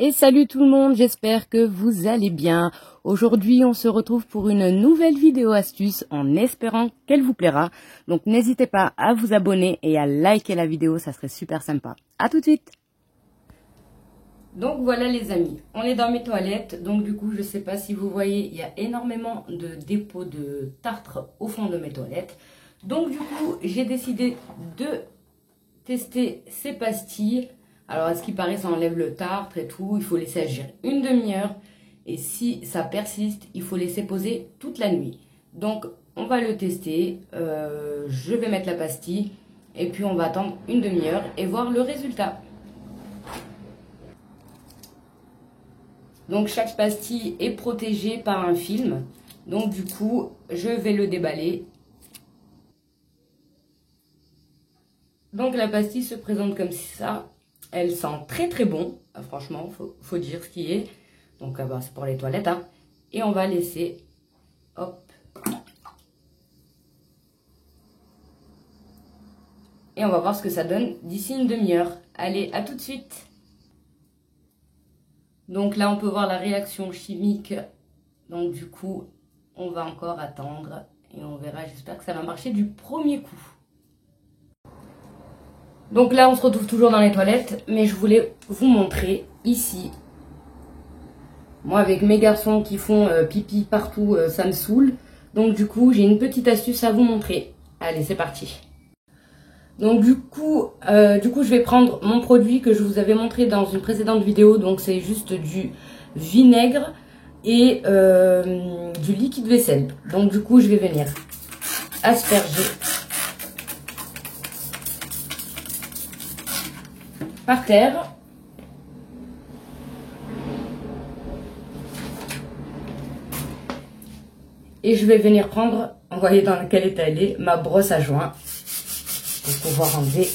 Et salut tout le monde, j'espère que vous allez bien. Aujourd'hui, on se retrouve pour une nouvelle vidéo astuce en espérant qu'elle vous plaira. Donc n'hésitez pas à vous abonner et à liker la vidéo, ça serait super sympa. À tout de suite. Donc voilà les amis, on est dans mes toilettes. Donc du coup, je sais pas si vous voyez, il y a énormément de dépôts de tartre au fond de mes toilettes. Donc du coup, j'ai décidé de tester ces pastilles. Alors, à ce qui paraît, ça enlève le tartre et tout. Il faut laisser agir une demi-heure. Et si ça persiste, il faut laisser poser toute la nuit. Donc, on va le tester. Je vais mettre la pastille. Et puis, on va attendre une demi-heure et voir le résultat. Donc, chaque pastille est protégée par un film. Donc, du coup, je vais le déballer. Donc, la pastille se présente comme ça. Elle sent très très bon, franchement, faut dire ce qui est. Donc c'est pour les toilettes, hein. Et on va laisser, hop. Et on va voir ce que ça donne d'ici une demi-heure. Allez, à tout de suite. Donc là, on peut voir la réaction chimique. Donc du coup, on va encore attendre. Et on verra, j'espère que ça va marcher du premier coup. Donc là, on se retrouve toujours dans les toilettes. Mais je voulais vous montrer ici. Moi, avec mes garçons qui font pipi partout, ça me saoule. Donc, du coup, j'ai une petite astuce à vous montrer. Allez, c'est parti. Donc, du coup, je vais prendre mon produit que je vous avais montré dans une précédente vidéo. Donc, c'est juste du vinaigre et du liquide vaisselle. Donc, du coup, je vais venir asperger par terre. Et je vais venir prendre, vous voyez dans quel état elle est, ma brosse à joint pour pouvoir enlever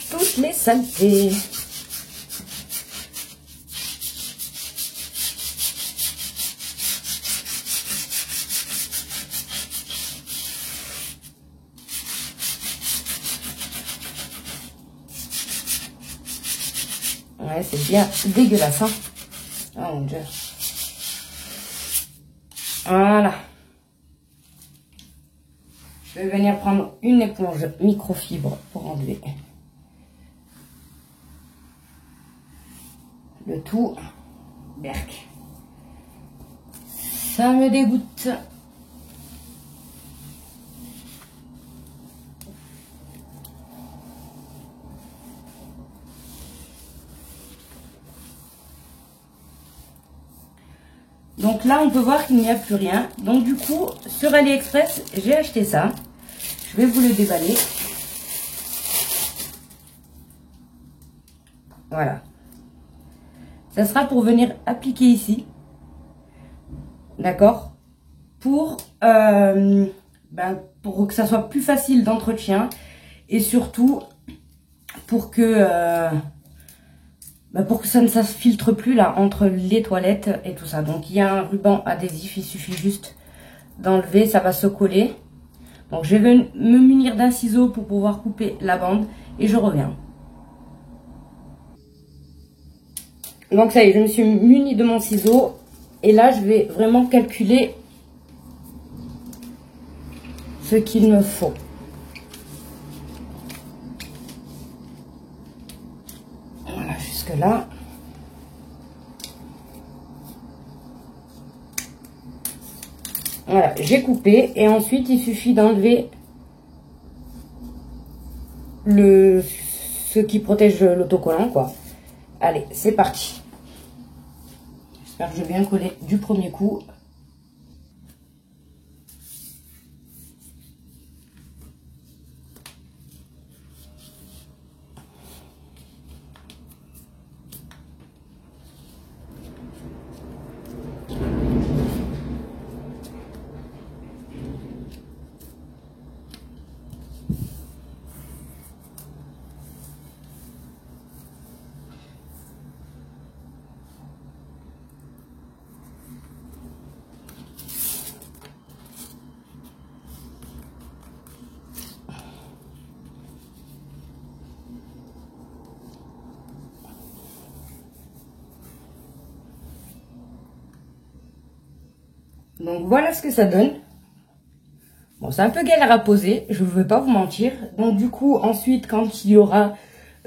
toutes les saletés. Ouais, c'est bien dégueulasse, hein. Oh mon Dieu. Voilà. Je vais venir prendre une éponge microfibre pour enlever le tout. Berk. Ça me dégoûte. Donc là, on peut voir qu'il n'y a plus rien. Donc du coup, sur AliExpress, j'ai acheté ça. Je vais vous le déballer. Voilà. Ça sera pour venir appliquer ici. D'accord? Pour que ça soit plus facile d'entretien. Et surtout, pour que ça ne s'infiltre plus là entre les toilettes et tout ça. Donc il y a un ruban adhésif, il suffit juste d'enlever, ça va se coller. Donc je vais me munir d'un ciseau pour pouvoir couper la bande et je reviens. Donc ça y est, je me suis munie de mon ciseau et là je vais vraiment calculer ce qu'il me faut. Voilà, jusque là. Voilà, j'ai coupé et ensuite il suffit d'enlever ce qui protège l'autocollant, quoi. Allez, c'est parti. J'espère que je vais bien coller du premier coup. Donc voilà ce que ça donne. Bon, c'est un peu galère à poser, je ne vais pas vous mentir. Donc du coup, ensuite, quand il y aura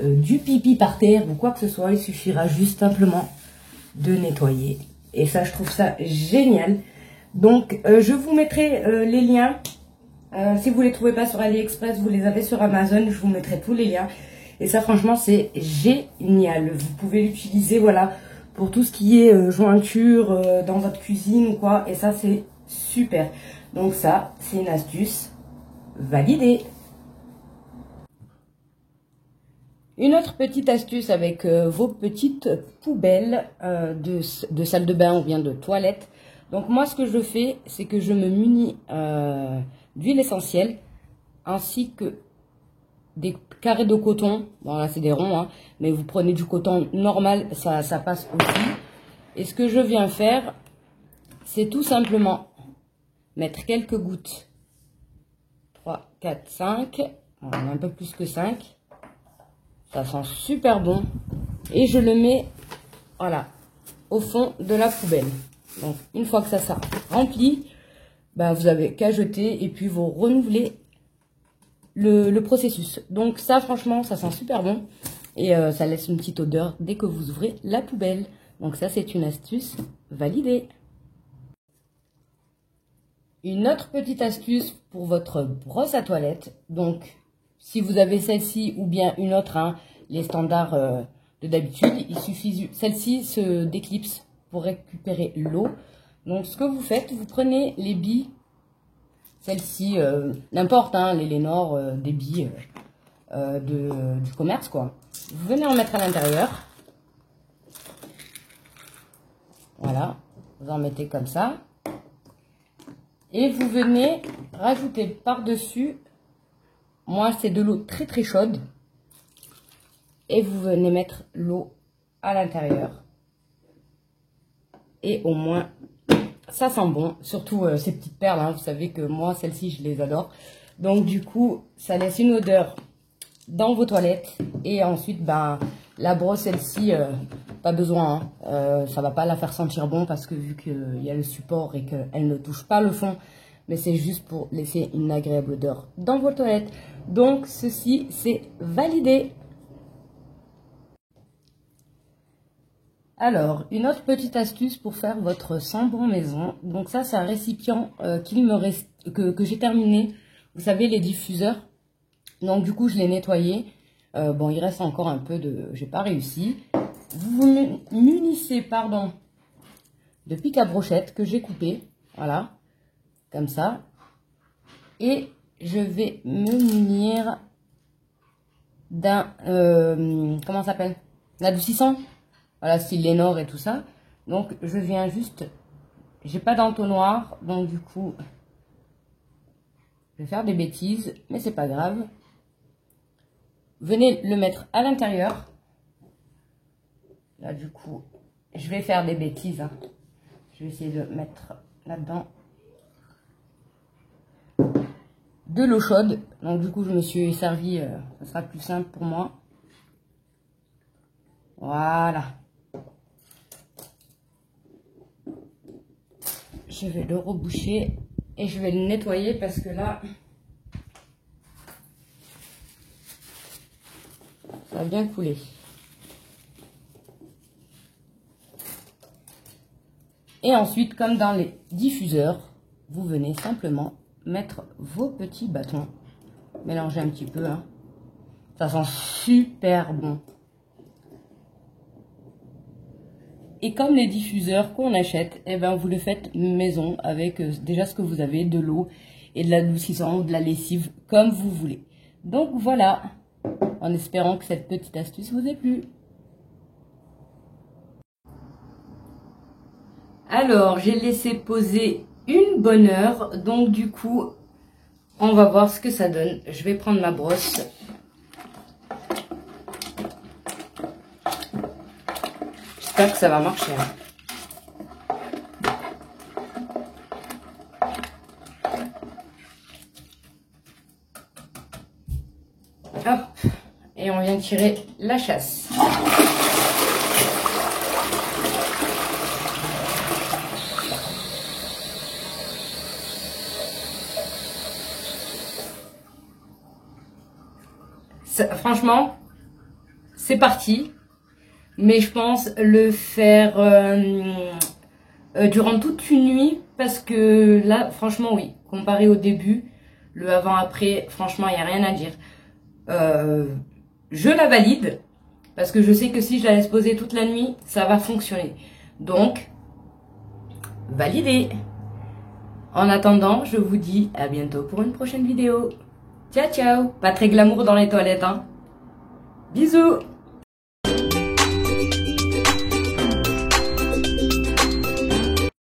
du pipi par terre ou quoi que ce soit, il suffira juste simplement de nettoyer. Et ça, je trouve ça génial. Donc, je vous mettrai les liens. Si vous ne les trouvez pas sur AliExpress, vous les avez sur Amazon. Je vous mettrai tous les liens. Et ça, franchement, c'est génial. Vous pouvez l'utiliser, voilà, pour tout ce qui est jointure dans votre cuisine ou quoi. Et ça, c'est super. Donc ça, c'est une astuce validée. Une autre petite astuce avec vos petites poubelles de salle de bain ou bien de toilette. Donc moi, ce que je fais, c'est que je me munis d'huile essentielle ainsi que des carrés de coton. Bon là, c'est des ronds, hein, mais vous prenez du coton normal, ça passe aussi. Et ce que je viens faire, c'est tout simplement mettre quelques gouttes. 3, 4, 5. Voilà, un peu plus que 5. Ça sent super bon. Et je le mets, voilà, au fond de la poubelle. Donc, une fois que ça sera rempli, ben, vous avez qu'à jeter et puis vous renouvelez le processus. Donc ça, franchement, ça sent super bon. Et ça laisse une petite odeur dès que vous ouvrez la poubelle. Donc ça, c'est une astuce validée. Une autre petite astuce pour votre brosse à toilette. Donc, si vous avez celle-ci ou bien une autre, hein, les standards de d'habitude, il suffit, celle-ci se déclipse pour récupérer l'eau. Donc, ce que vous faites, vous prenez les billes, celle-ci, n'importe, hein, les Lénore, des billes du commerce, quoi. Vous venez en mettre à l'intérieur. Voilà, vous en mettez comme ça. Et vous venez rajouter par-dessus, moi c'est de l'eau très très chaude. Et vous venez mettre l'eau à l'intérieur. Et au moins, ça sent bon. Surtout ces petites perles, hein, vous savez que moi celles-ci je les adore. Donc du coup, ça laisse une odeur dans vos toilettes. Et ensuite, ben, la brosse celle-ci, pas besoin, hein. Ça va pas la faire sentir bon parce que vu qu'il y a le support et qu'elle ne touche pas le fond, mais c'est juste pour laisser une agréable odeur dans vos toilettes. Donc ceci, c'est validé. Alors, une autre petite astuce pour faire votre sambon maison. Donc ça, c'est un récipient qu'il me reste, que j'ai terminé. Vous savez, les diffuseurs. Donc du coup, je l'ai nettoyé. Bon, il reste encore un peu de... J'ai pas réussi. Vous vous munissez, pardon, de pic à brochette que j'ai coupé. Voilà, comme ça. Et je vais me munir d'un... comment ça s'appelle? L'adoucissant. Voilà, style Lénore et tout ça. Donc, je viens juste... J'ai pas d'entonnoir, donc du coup... Je vais faire des bêtises, mais c'est pas grave. Venez le mettre à l'intérieur. Là, du coup, je vais faire des bêtises, hein. Je vais essayer de mettre là-dedans de l'eau chaude. Donc, du coup, je me suis servi, ça sera plus simple pour moi. Voilà. Je vais le reboucher et je vais le nettoyer parce que là, ça a bien coulé. Et ensuite, comme dans les diffuseurs, vous venez simplement mettre vos petits bâtons. Mélangez un petit peu, hein. Ça sent super bon. Et comme les diffuseurs qu'on achète, eh ben vous le faites maison avec déjà ce que vous avez, de l'eau et de l'adoucissant ou de la lessive, comme vous voulez. Donc voilà, en espérant que cette petite astuce vous ait plu. Alors, j'ai laissé poser une bonne heure, donc du coup, on va voir ce que ça donne. Je vais prendre ma brosse. J'espère que ça va marcher. Hop, et on vient tirer la chasse. Franchement, c'est parti. Mais je pense le faire durant toute une nuit. Parce que là, franchement, oui. Comparé au début, le avant-après, franchement, il n'y a rien à dire. Je la valide. Parce que je sais que si je la laisse poser toute la nuit, ça va fonctionner. Donc, validé. En attendant, je vous dis à bientôt pour une prochaine vidéo. Ciao, ciao. Pas très glamour dans les toilettes, hein. Bisous.